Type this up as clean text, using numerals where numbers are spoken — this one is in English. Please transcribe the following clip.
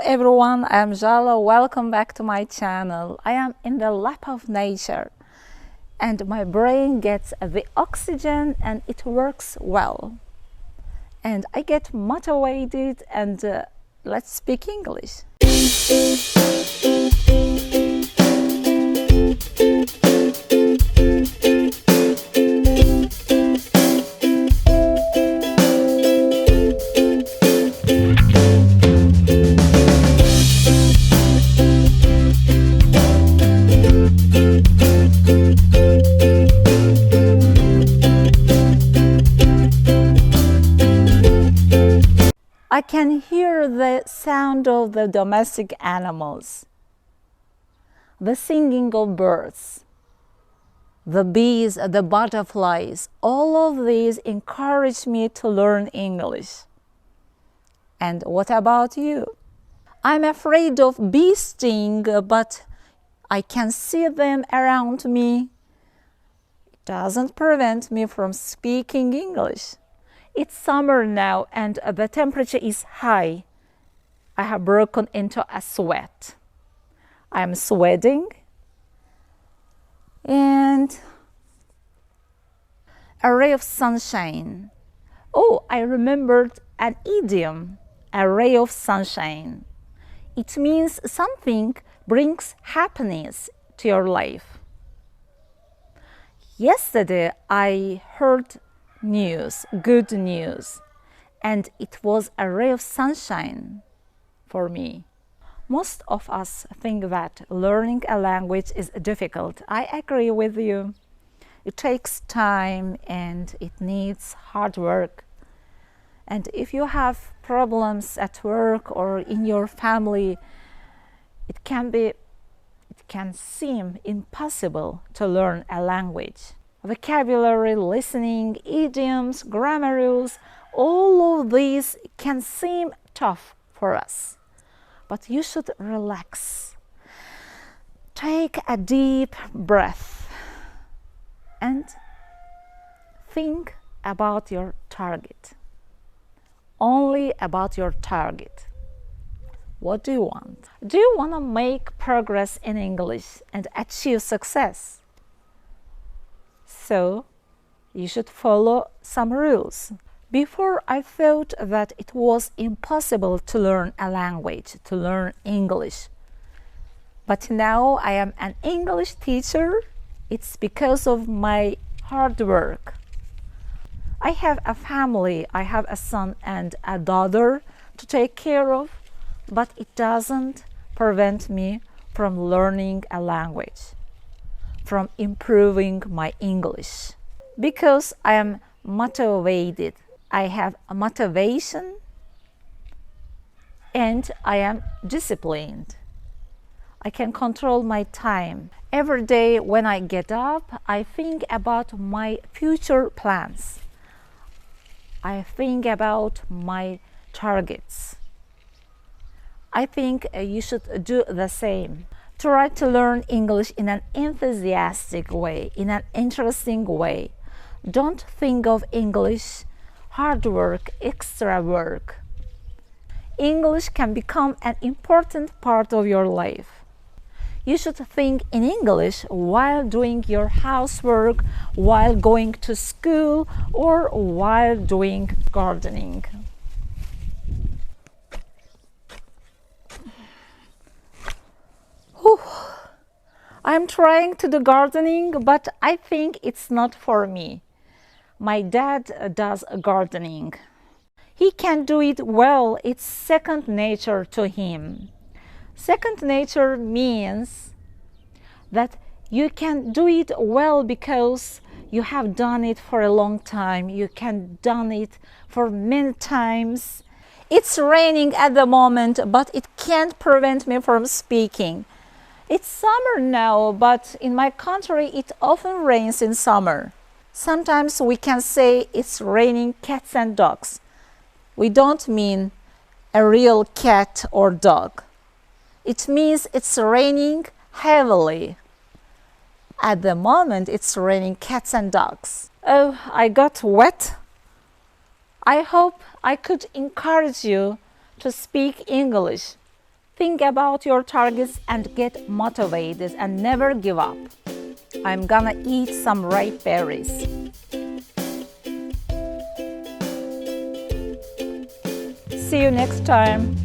everyone, I am Jala. Welcome back to my channel. I am in the lap of nature and my brain gets the oxygen and it works well. And I get motivated and let's speak English. I can hear the sound of the domestic animals, the singing of birds, the bees, the butterflies. All of these encourage me to learn English. And what about you? I'm afraid of bee sting, but I can see them around me. It doesn't prevent me from speaking English. It's summer now and the temperature is high. I have broken into a sweat. I am sweating and a ray of sunshine. Oh, I remembered an idiom, a ray of sunshine. It means something brings happiness to your life. Yesterday I heard good news, and it was a ray of sunshine for me. Most of us think that learning a language is difficult. I agree with you. It takes time and it needs hard work. And if you have problems at work or in your family, it can seem impossible to learn a language. Vocabulary, listening, idioms, grammar rules, all of these can seem tough for us. But you should relax. Take a deep breath and think about your target. Only about your target. What do you want? Do you want to make progress in English and achieve success? So, you should follow some rules. Before, I thought that it was impossible to learn a language, to learn English. But now I am an English teacher. It's because of my hard work. I have a family. I have a son and a daughter to take care of, but it doesn't prevent me from learning a language, from improving my English, because I am motivated. I have a motivation and I am disciplined. I can control my time. Every day when I get up, I think about my future plans. I think about my targets. I think you should do the same. Try to learn English in an enthusiastic way, in an interesting way. Don't think of English, hard work, extra work. English can become an important part of your life. You should think in English while doing your housework, while going to school, or while doing gardening. I'm trying to do gardening, but I think it's not for me. My dad does gardening. He can do it well. It's second nature to him. Second nature means that you can do it well because you have done it for a long time. You can done it for many times. It's raining at the moment, but it can't prevent me from speaking. It's summer now, but in my country it often rains in summer. Sometimes we can say it's raining cats and dogs. We don't mean a real cat or dog. It means it's raining heavily. At the moment it's raining cats and dogs. Oh, I got wet. I hope I could encourage you to speak English. Think about your targets and get motivated and never give up. I'm gonna eat some ripe berries. See you next time.